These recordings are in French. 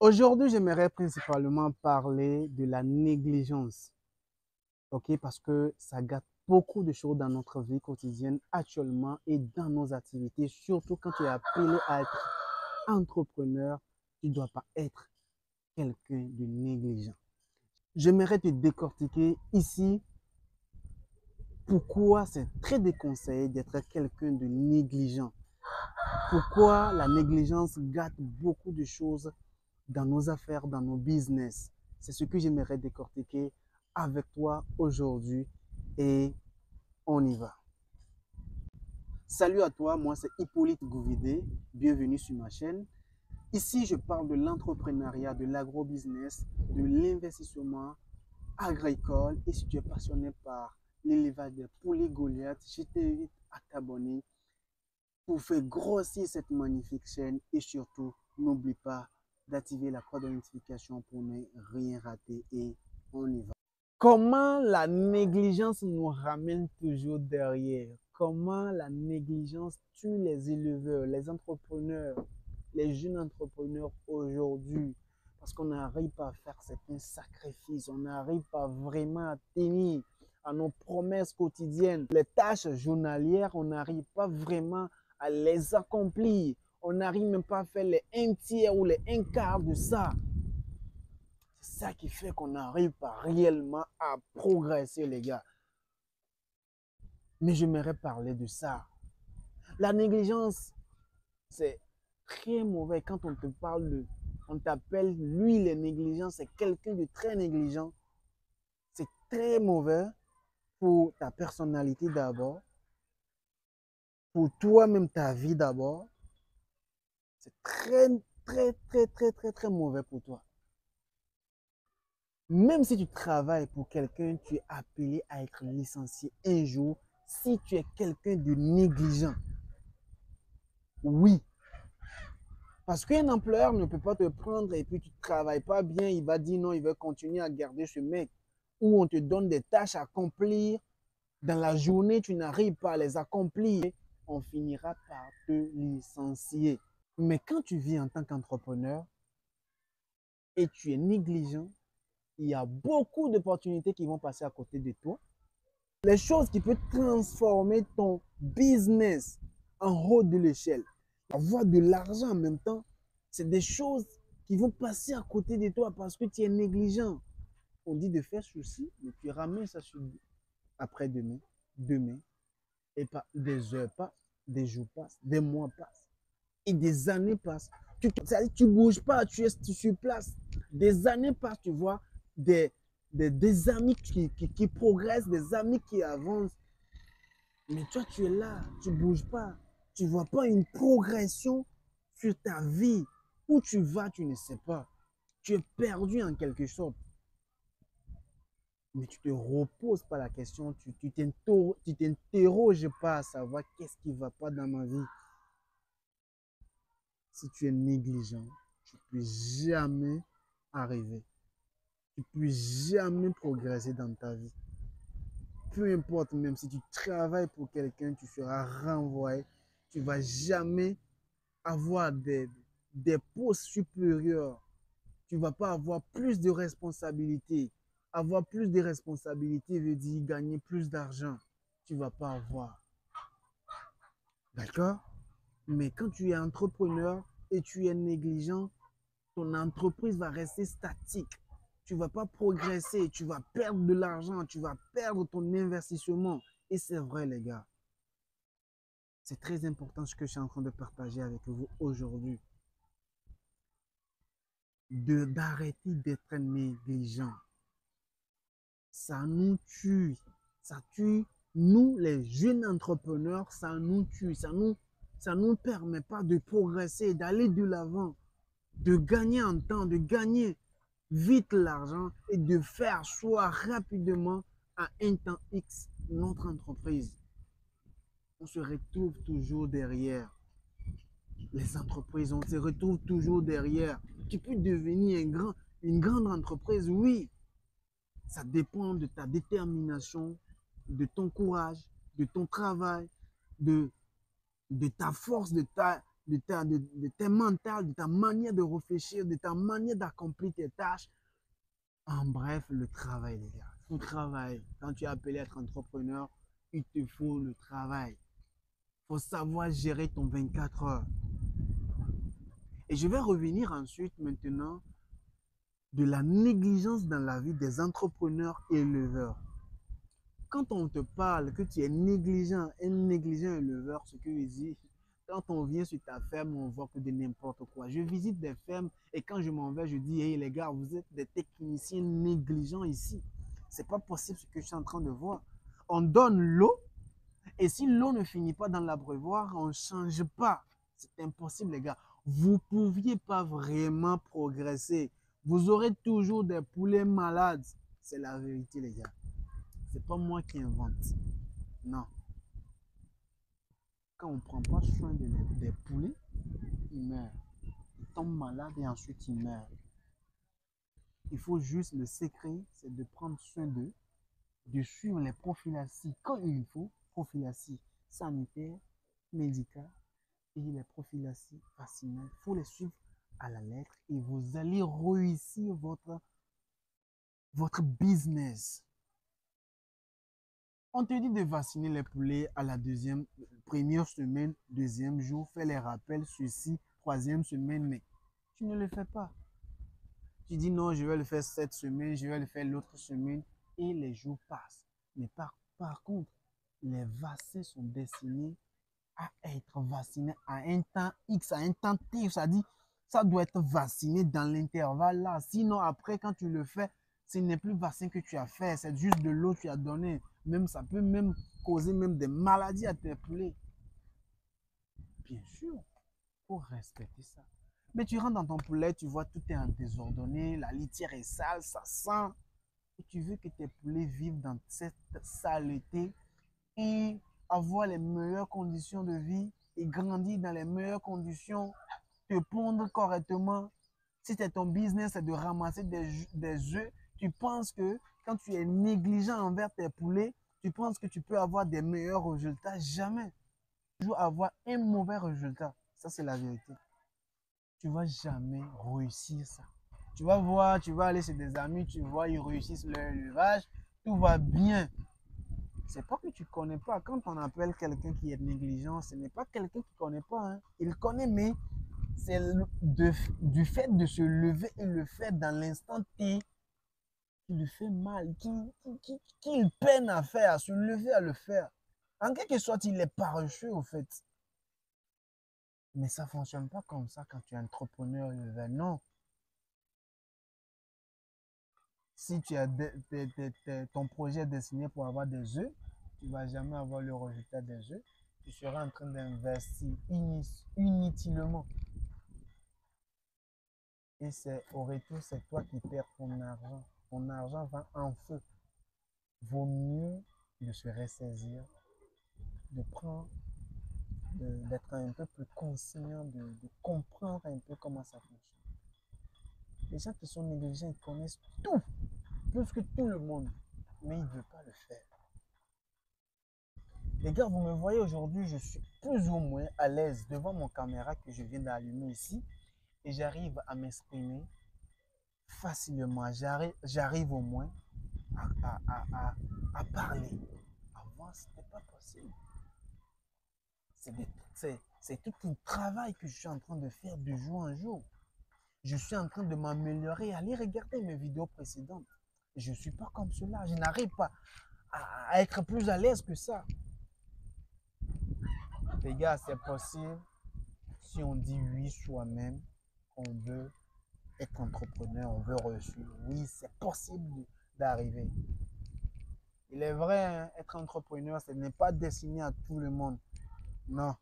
Aujourd'hui, j'aimerais principalement parler de la négligence, ok? Parce que ça gâte beaucoup de choses dans notre vie quotidienne actuellement et dans nos activités, surtout quand tu es appelé à être entrepreneur, tu ne dois pas être quelqu'un de négligent. J'aimerais te décortiquer ici pourquoi c'est très déconseillé d'être quelqu'un de négligent. Pourquoi la négligence gâte beaucoup de choses dans nos affaires, dans nos business. C'est ce que j'aimerais décortiquer avec toi aujourd'hui et on y va. Salut à toi, moi c'est Hippolyte Gouvidé, bienvenue sur ma chaîne. Ici, je parle de l'entrepreneuriat, de l'agrobusiness, de l'investissement agricole et si tu es passionné par l'élevage des poulets Goliath, je t'invite à t'abonner pour faire grossir cette magnifique chaîne et surtout, n'oublie pas d'activer la cloche de notification pour ne rien rater et on y va. Comment la négligence nous ramène toujours derrière? Comment la négligence tue les éleveurs, les entrepreneurs, les jeunes entrepreneurs aujourd'hui? Parce qu'on n'arrive pas à faire certains sacrifices, on n'arrive pas vraiment à tenir à nos promesses quotidiennes. Les tâches journalières, on n'arrive pas vraiment à les accomplir. On n'arrive même pas à faire les un tiers ou les un quart de ça. C'est ça qui fait qu'on n'arrive pas réellement à progresser, les gars. Mais j'aimerais parler de ça. La négligence, c'est très mauvais quand on te parle de, on t'appelle, lui, il est négligent, c'est quelqu'un de très négligent. C'est très mauvais pour ta personnalité d'abord, pour toi-même ta vie d'abord. C'est très mauvais pour toi. Même si tu travailles pour quelqu'un, tu es appelé à être licencié un jour si tu es quelqu'un de négligent. Oui. Parce qu'un employeur ne peut pas te prendre et puis tu ne travailles pas bien, il va dire non, il veut continuer à garder ce mec. Ou on te donne des tâches à accomplir. Dans la journée, tu n'arrives pas à les accomplir. On finira par te licencier. Mais quand tu vis en tant qu'entrepreneur et tu es négligent, il y a beaucoup d'opportunités qui vont passer à côté de toi. Les choses qui peuvent transformer ton business en haut de l'échelle, avoir de l'argent en même temps, c'est des choses qui vont passer à côté de toi parce que tu es négligent. On dit de faire ceci, mais tu ramènes ça sur après-demain, demain, et pas des heures passent, des jours passent, des mois passent, et des années passent. Tu ne bouges pas, tu es sur place. Des années passent, tu vois, des, des amis qui progressent, des amis qui avancent. Mais toi, tu es là, tu ne bouges pas. Tu ne vois pas une progression sur ta vie. Où tu vas, tu ne sais pas. Tu es perdu en quelque sorte. Mais tu ne te reposes pas la question, tu t'interroges pas à savoir qu'est-ce qui ne va pas dans ma vie. Si tu es négligent, tu ne peux jamais arriver. Tu ne peux jamais progresser dans ta vie. Peu importe, même si tu travailles pour quelqu'un, tu seras renvoyé. Tu ne vas jamais avoir des postes supérieurs. Tu ne vas pas avoir plus de responsabilités. Avoir plus de responsabilités veut dire gagner plus d'argent. Tu ne vas pas avoir. D'accord? Mais quand tu es entrepreneur et tu es négligent, ton entreprise va rester statique. Tu ne vas pas progresser, tu vas perdre de l'argent, tu vas perdre ton investissement. Et c'est vrai, les gars. C'est très important ce que je suis en train de partager avec vous aujourd'hui. D'arrêter d'être négligent. Ça nous tue. Ça tue nous, les jeunes entrepreneurs, ça nous tue. Ça nous permet pas de progresser, d'aller de l'avant, de gagner en temps, de gagner vite l'argent et de faire soit rapidement à un temps X notre entreprise. On se retrouve toujours derrière les entreprises, on se retrouve toujours derrière. Tu peux devenir une grande entreprise, oui. Ça dépend de ta détermination, de ton courage, de ton travail, de ta force, de tes mentales, de ta manière de réfléchir, de ta manière d'accomplir tes tâches. En bref, le travail, les gars. Il faut travailler. Quand tu es appelé à être entrepreneur, il te faut le travail. Il faut savoir gérer ton 24 heures. Et je vais revenir ensuite maintenant de la négligence dans la vie des entrepreneurs éleveurs. Quand on te parle que tu es négligent, un négligent éleveur, ce que je dis, quand on vient sur ta ferme, on voit que de n'importe quoi. Je visite des fermes et quand je m'en vais, je dis, hey les gars, vous êtes des techniciens négligents ici. C'est pas possible ce que je suis en train de voir. On donne l'eau et si l'eau ne finit pas dans l'abreuvoir, on ne change pas. C'est impossible, les gars. Vous ne pouviez pas vraiment progresser. Vous aurez toujours des poulets malades. C'est la vérité, les gars. C'est pas moi qui invente. Non. Quand on ne prend pas soin des poulets, ils meurent. Ils tombent malades et ensuite ils meurent. Il faut juste le secret, c'est de prendre soin d'eux, de suivre les prophylaxies quand il faut, prophylaxies sanitaires, médicales et les prophylaxies vaccinales. Il faut les suivre à la lettre et vous allez réussir votre business. On te dit de vacciner les poulets à la première semaine, deuxième jour, fais les rappels, ceci, troisième semaine, mais tu ne le fais pas. Tu dis non, je vais le faire cette semaine, je vais le faire l'autre semaine, et les jours passent. Mais par contre, les vaccins sont destinés à être vaccinés à un temps X, à un temps T. Ça dit, ça doit être vacciné dans l'intervalle là. Sinon, après, quand tu le fais, ce n'est plus vaccin que tu as fait, c'est juste de l'eau que tu as donné. Même, ça peut même causer même des maladies à tes poulets. Bien sûr, il faut respecter ça. Mais tu rentres dans ton poulet, tu vois tout est en désordonné, la litière est sale, ça sent. Et tu veux que tes poulets vivent dans cette saleté et avoir les meilleures conditions de vie et grandir dans les meilleures conditions, te pondre correctement. Si c'est ton business, c'est de ramasser des œufs, tu penses que quand tu es négligent envers tes poulets, tu penses que tu peux avoir des meilleurs résultats. Jamais. Toujours avoir un mauvais résultat. Ça, c'est la vérité. Tu ne vas jamais réussir ça. Tu vas voir, tu vas aller chez des amis, tu vois, ils réussissent leur élevage, tout va bien. C'est pas que tu ne connais pas. Quand on appelle quelqu'un qui est négligent, ce n'est pas quelqu'un qui ne connaît pas. Hein. Il connaît, mais c'est du fait de se lever et le faire dans l'instant T qui lui fait mal, qu'il peine à faire, à se lever à le faire. En quelque sorte, il est paresseux au fait. Mais ça ne fonctionne pas comme ça quand tu es entrepreneur. Non. Si tu as ton projet est destiné pour avoir des œufs, tu ne vas jamais avoir le résultat des œufs. Tu seras en train d'investir inutilement. Et au retour, c'est toi qui perds ton argent. Ton argent va en feu. Vaut mieux de se ressaisir, de prendre, d'être un peu plus conscient, de comprendre un peu comment ça fonctionne. Les gens qui sont négligents, ils connaissent tout, plus que tout le monde, mais ils ne veulent pas le faire. Les gars, vous me voyez aujourd'hui, je suis plus ou moins à l'aise devant mon caméra que je viens d'allumer ici et j'arrive à m'exprimer facilement. J'arrive au moins à parler. Avant, ce n'était pas possible. C'est tout un travail que je suis en train de faire de jour en jour. Je suis en train de m'améliorer. Allez regarder mes vidéos précédentes. Je ne suis pas comme cela. Je n'arrive pas à être plus à l'aise que ça. Les gars, c'est possible si on dit oui soi-même, on veut être entrepreneur, on veut réussir. Oui, c'est possible d'arriver. Il est vrai, hein, être entrepreneur, ce n'est pas destiné à tout le monde. Non.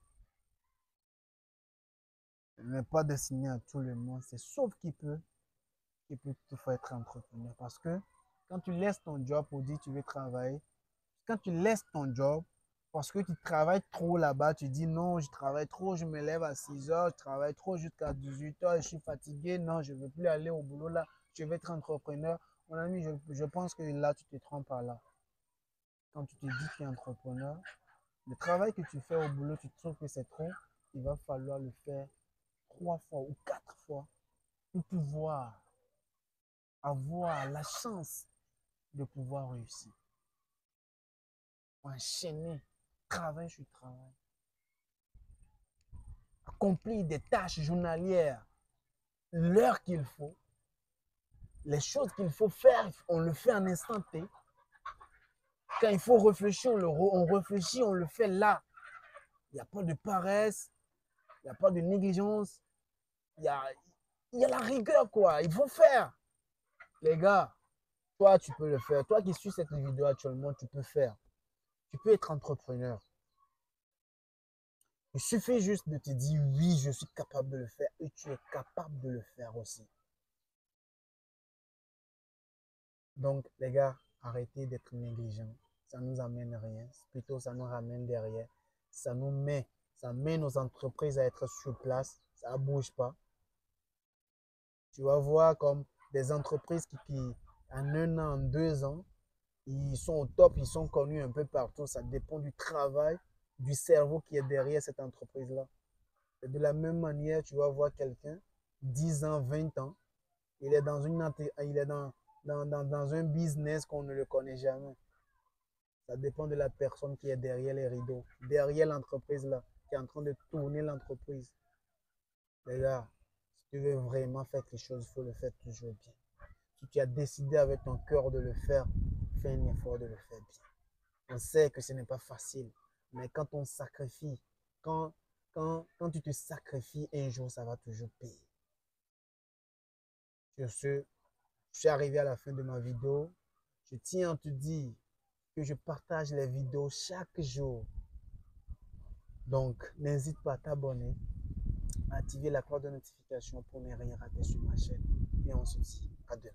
Ce n'est pas destiné à tout le monde. C'est sauf qui peut qu'il faut être entrepreneur. Parce que quand tu laisses ton job pour dire que tu veux travailler, quand tu laisses ton job parce que tu travailles trop là-bas, tu dis non, je travaille trop, je me lève à 6 heures, je travaille trop jusqu'à 18 heures, je suis fatigué, non, je ne veux plus aller au boulot là, je vais être entrepreneur. Mon ami, je pense que là, tu te trompes par là. Quand tu te dis que tu es entrepreneur, le travail que tu fais au boulot, tu trouves que c'est trop, il va falloir le faire 3 fois ou 4 fois pour pouvoir avoir la chance de pouvoir réussir. Enchaîner, travail sur travail. Accomplir des tâches journalières, l'heure qu'il faut, les choses qu'il faut faire, on le fait en instant T. Quand il faut réfléchir, on réfléchit, on le fait là. Il n'y a pas de paresse, il n'y a pas de négligence, il y a la rigueur, quoi. Il faut faire. Les gars, toi, tu peux le faire. Toi qui suis cette vidéo actuellement, tu peux faire. Tu peux être entrepreneur. Il suffit juste de te dire oui, je suis capable de le faire et tu es capable de le faire aussi. Donc, les gars, arrêtez d'être négligents. Ça ne nous amène rien. Plutôt, ça nous ramène derrière. Ça met nos entreprises à être sur place. Ça ne bouge pas. Tu vas voir comme des entreprises qui en 1 an, en 2 ans, ils sont au top, ils sont connus un peu partout. Ça dépend du travail, du cerveau qui est derrière cette entreprise-là. Et de la même manière, tu vas voir quelqu'un, 10 ans, 20 ans, il est dans un business qu'on ne le connaît jamais. Ça dépend de la personne qui est derrière les rideaux, derrière l'entreprise là, qui est en train de tourner l'entreprise. Les gars, si tu veux vraiment faire quelque chose, il faut le faire toujours bien. Si tu as décidé avec ton cœur de le faire, fais un effort de le faire bien. On sait que ce n'est pas facile, mais quand on sacrifie, quand, quand tu te sacrifies, un jour, ça va toujours payer. Sur ce, je suis arrivé à la fin de ma vidéo. Je tiens à te dire que je partage les vidéos chaque jour. Donc, n'hésite pas à t'abonner, à activer la cloche de notification pour ne rien rater sur ma chaîne. Et on se dit à demain.